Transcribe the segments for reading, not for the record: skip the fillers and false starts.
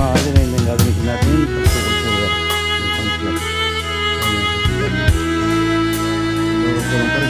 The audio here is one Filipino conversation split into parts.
mga kaibigan, yung gagamitin natin pagtukol sa wire yung pang-slap. Tulong pa rin.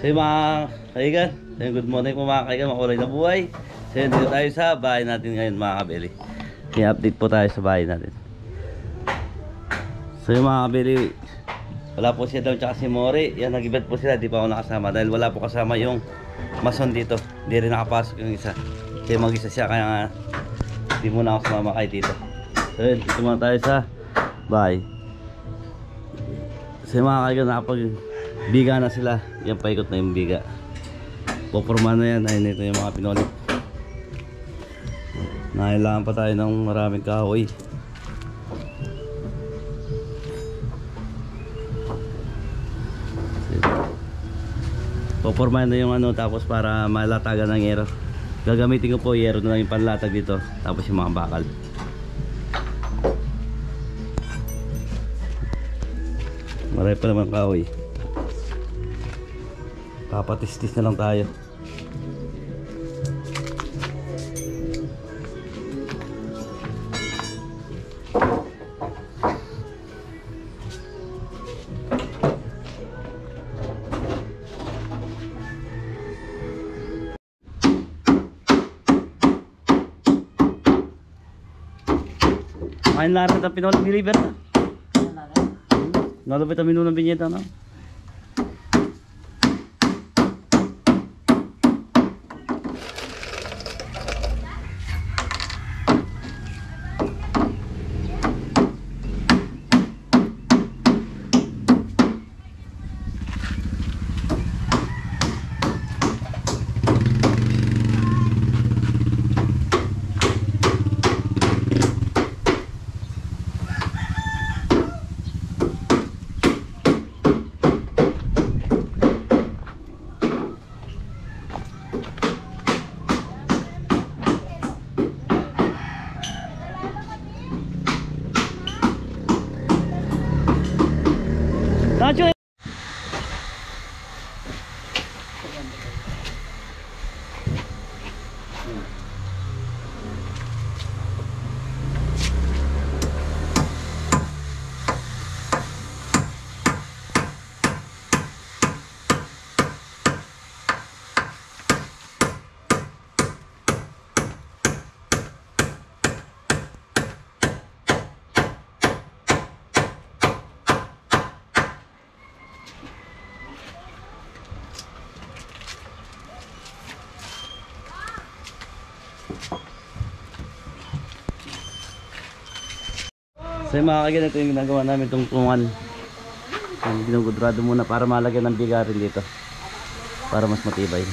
So yung mga kaigan, good morning po mga kaigan, makulay na buhay. So yun, dito tayo sa bahay natin ngayon mga kabeli. I-update po tayo sa bahay natin. So yung mga kabeli, wala po siya daw tsaka si Mori. Yan, nag-ibad po sila, di pa ako nakasama. Dahil wala po kasama yung mason dito. Di rin nakapasok yung isa. Kaya mag-isa siya, kaya nga di muna ako sumama kay dito. So yun, dito muna tayo sa bahay. So yung mga kaigan, nakapag-biga na sila. Yan, paikot na yung biga. Poporma na yan. Ayun, ito yung mga pinolit. Nailangan pa tayo ng maraming kahoy. Poporma na yung ano, tapos para malatagan ng yero. Gagamitin ko po yero na lang yung panlatag dito. Tapos yung mga bakal. Marami pa naman kahoy. Papatistis na lang tayo. Kain lahat ang pinolang deliver na. Nalapit ang menu ng binyeta na. Nacho. So yung mga kaigan, ito yung ginagawa namin tungtungan. Ginugudrado muna para malagyan ng bigarin dito para mas matibay.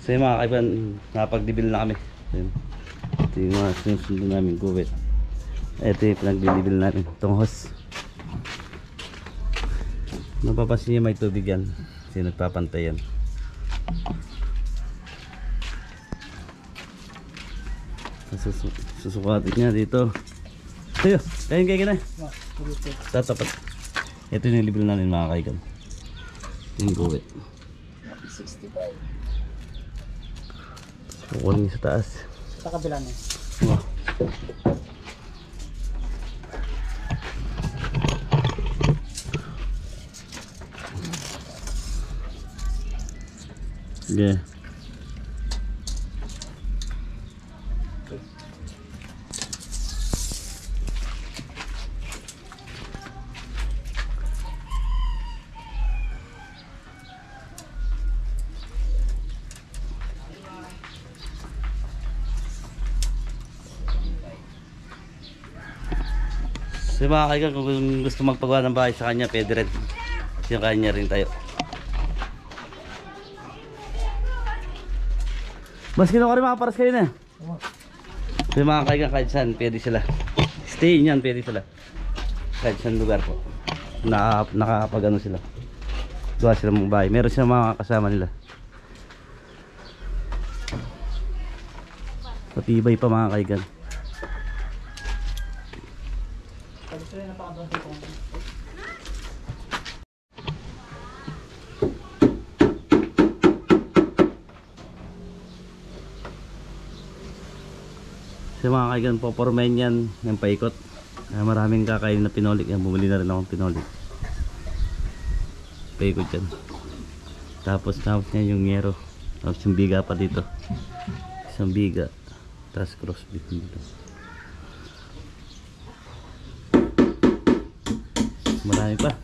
So yung mga kaibigan, nakapag-dibil na kami. Ito yung mga sinusunod namin guwit. Ito yung pinag-dibil namin, itong hose. Napapansin niya may tubig yan kasi nagpapantay yan. Susukatin niya dito. Tayo, kain na. Tatapat. Ito yung libre natin mga kaigan. Yung guwit 65. Kukunin niya sa taas. Sa kabila na. Wow. Yeah. So mga kaigan, kung gusto magpagawa ng bahay sa kanya, pwede rin. Yung kanya rin tayo. Mas kinuha rin mga paras kayo na. So mga kaigan, kahit saan pwede sila. Stay niyan, pwede sila. Kahit saan lugar po. Nakakapag ano sila. Gawa sila mga bahay. Meron silang mga kasama nila. Patibay pa mga kaigan. So mga kaigan, popormen yan ng paikot. Maraming kakain na pinolik yan. Bumili na rin akong pinolik. Paikot yan. Tapos niya yung yero. Tapos yung biga pa dito. Isang biga. Tapos crossbeat dito. Marami pa.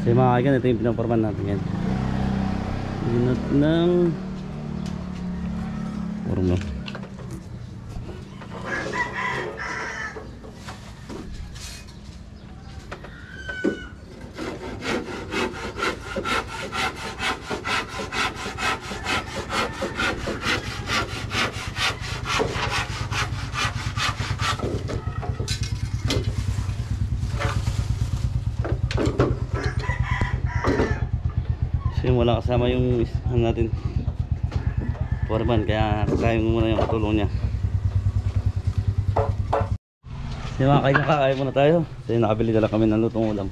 So mga kaigan, ito yung pinaporman natin yan. Unit ng forma. Kasi wala kasama yung natin foreman, kaya kaya muna yung katulong niya. Kasi mga kaigan, kakain muna tayo. Kasi nakabili na lang kami ng lutong ulam.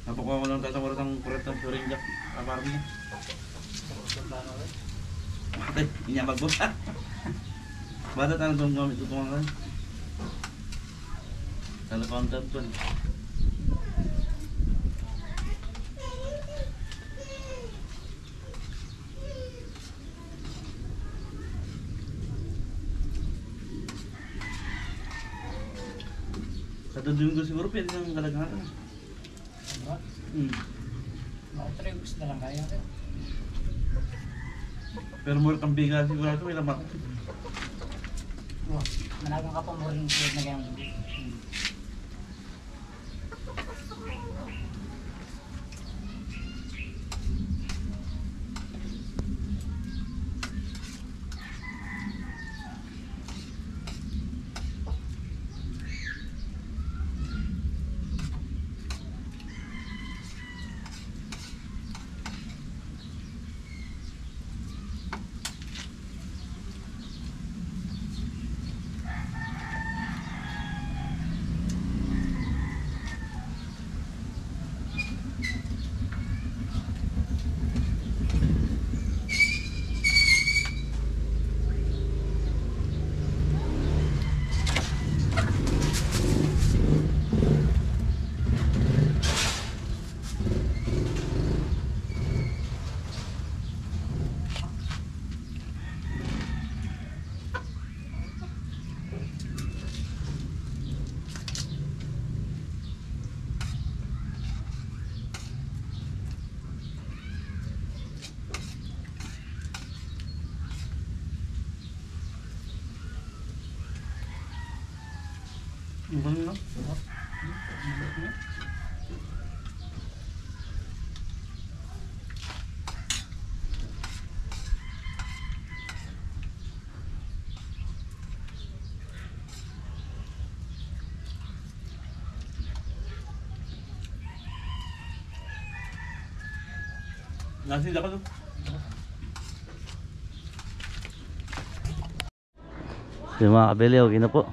Napakuha ko lang tatawara ng kuret ng Florin Jack. Kaparang niya. Bakit? Hindi niya magbuka. Bata tayo itong gamit ito mga kan. Telecounter to. Sa Domingo siguro pwede ng kalagatan. Diba? Mga 3 weeks na lang kaya. Pero more kang biga sigurado may laman. Managang ka pa mo rin na ganyan. Ano no? Nasi dah tu. Yung mga kabili, okay na po.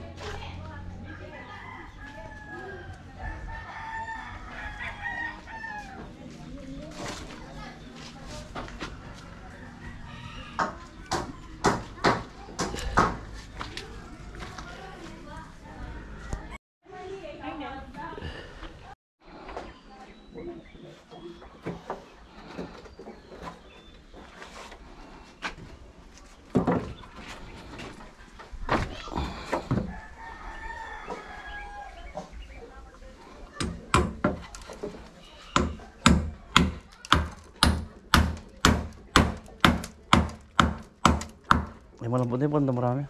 May malambot na yung marami.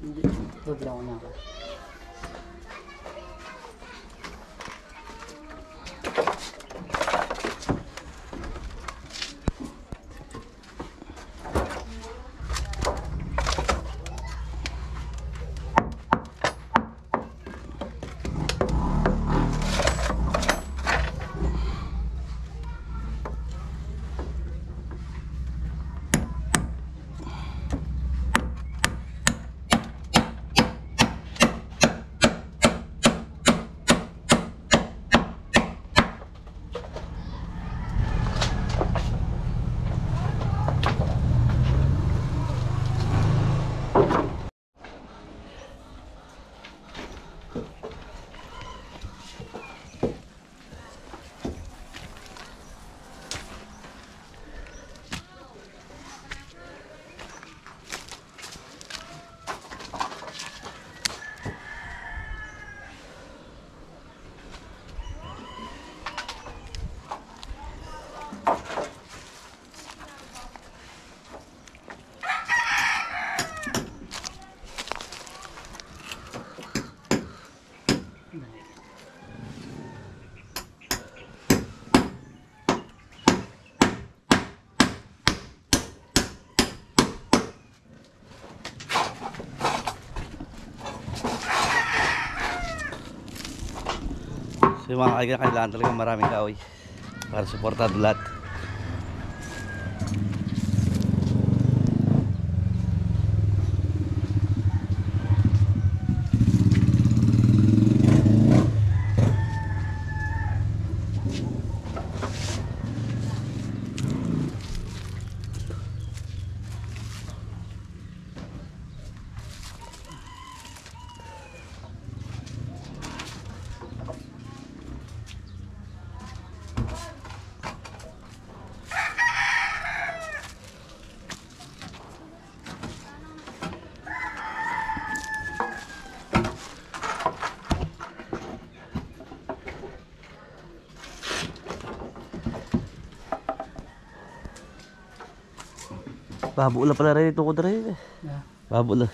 Hindi. Huwag lang ako na. So yung mga kailangan talaga maraming kahoy para suportado lahat. Babula pala rin ito ko rin. Babula.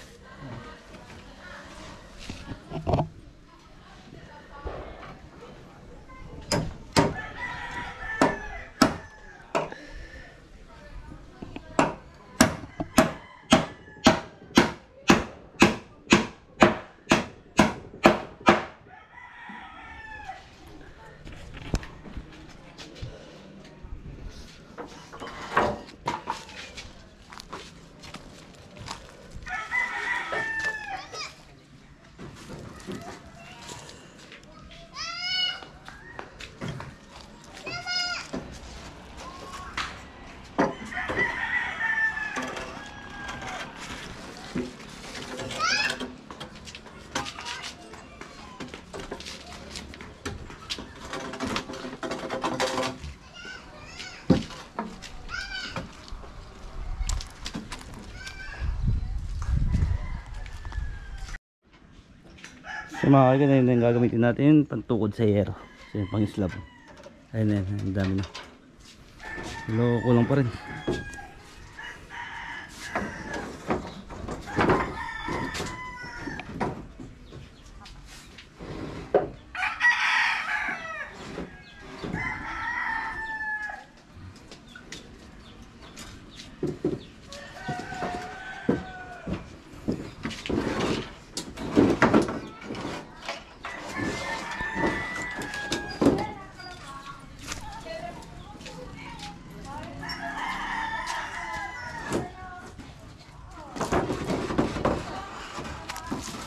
So mga kaigan, ayun na yung gagamitin natin pantukod sa yero. So yung pang slab. Ayun na yun, ang dami na. Pero kulang pa rin.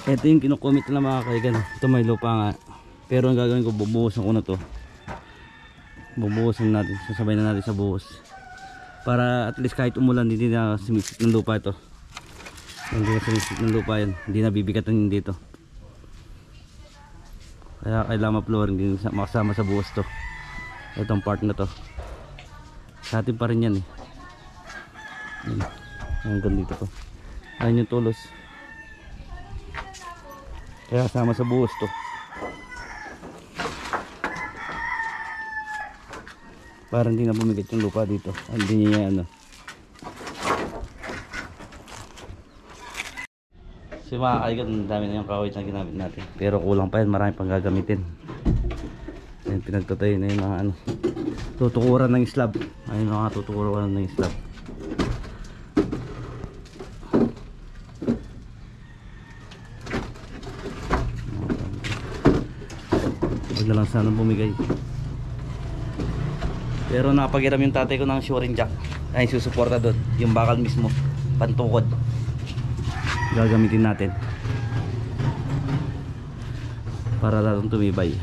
Ito yung kinukomit nila mga kaigan. Ito may lupa nga. Pero ang gagawin ko, bubuhusan ko na to. Bubuhusan natin. Sasabay na natin sa buhos. Para at least kahit umulan, hindi na sumisip ng lupa ito. Hindi na sumisip ng lupa yan. Hindi na bibigatan yun dito. Kaya kailangan ma-flooring din makasama sa buhos to. Itong part na to. Sa atin pa rin yan eh. Hanggang dito to. Ayun yung tulos. Kaya sama sa buhos to. Para hindi na bumigit yung lupa dito. Hindi niya ano. So mga kaigan, ang dami na yung kahoy na ginamit natin. Pero kulang pa yan, marami pang gagamitin. Ayun, pinagtatayo na yung mga ano. Tutukuran ng slab. Ayun mga tutukuran ng slab. Huwag na lang sana bumigay. Pero nakapagiram yung tatay ko ng shoring jack. Ay susuporta doon. Yung bakal mismo. Pantukod. Gagamitin natin. Para lalong tumibay.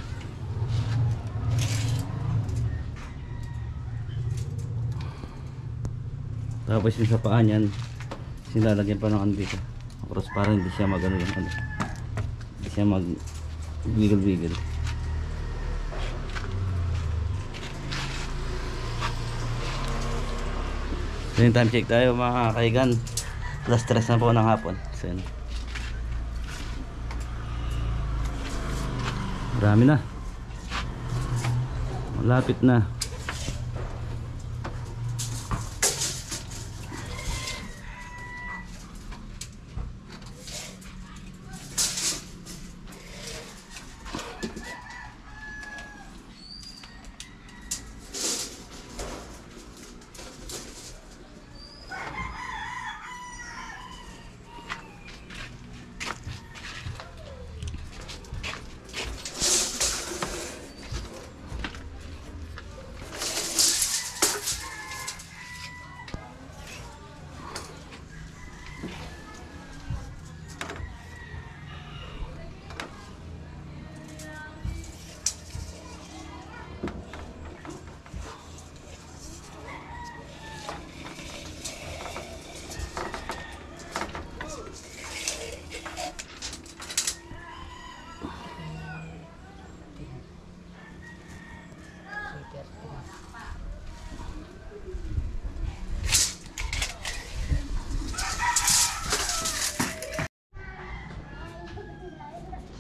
Tapos yung sa paa niyan, sinalagyan pa ng ano dito. Cross para hindi siya mag ano yung ano. Hindi siya mag wiggle-wiggle. So yung time check tayo mga kaigan. Plus 3 na po ng hapon. So yun. Marami na. Malapit na.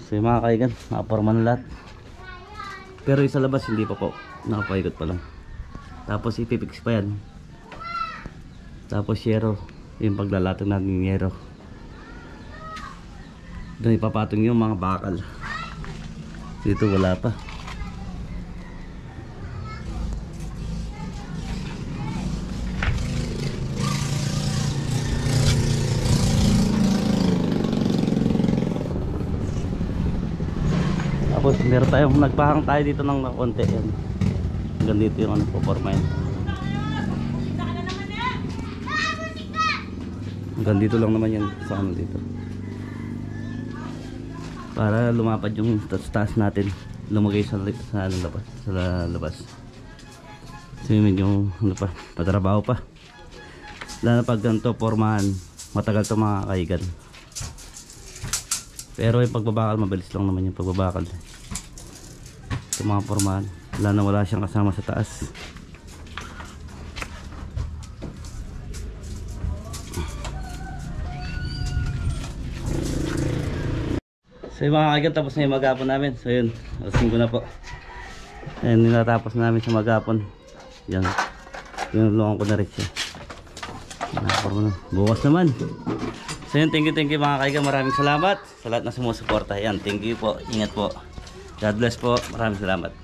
So yung mga kaigan, nakaporma na lahat. Pero yung sa labas hindi pa po, nakapaikot pa lang. Tapos ipipix pa yan. Tapos yero, Yung paglalatag natin ng yero. Doon ipapatong yung mga bakal. Dito wala pa. Tapos meron tayong nagpahang tayo dito ng konti yan. Hanggang dito yung ano po, forma yan. Hanggang dito lang naman yan sa ano dito. Para lumapad yung taas natin. Lumagay sa labas. Sa labas. Kasi medyo ano pa, patrabaho pa. Lalo na pag ganito formahan, matagal ito mga kaigan. Pero yung pagbabakal, mabilis lang naman yung pagbabakal. Ito mga formahan. Lalo na wala siyang kasama sa taas. So yung mga kaigan, tapos na yung maghapon namin. So yun, alas 5 na po. Ayan, nilatapos namin sa maghapon. Yan, tinulungan ko na rin siya. Bukas naman. So yun, thank you mga kaigan. Maraming salamat sa lahat na sumusuporta. Yan, thank you po. Ingat po. God bless po. Maraming salamat.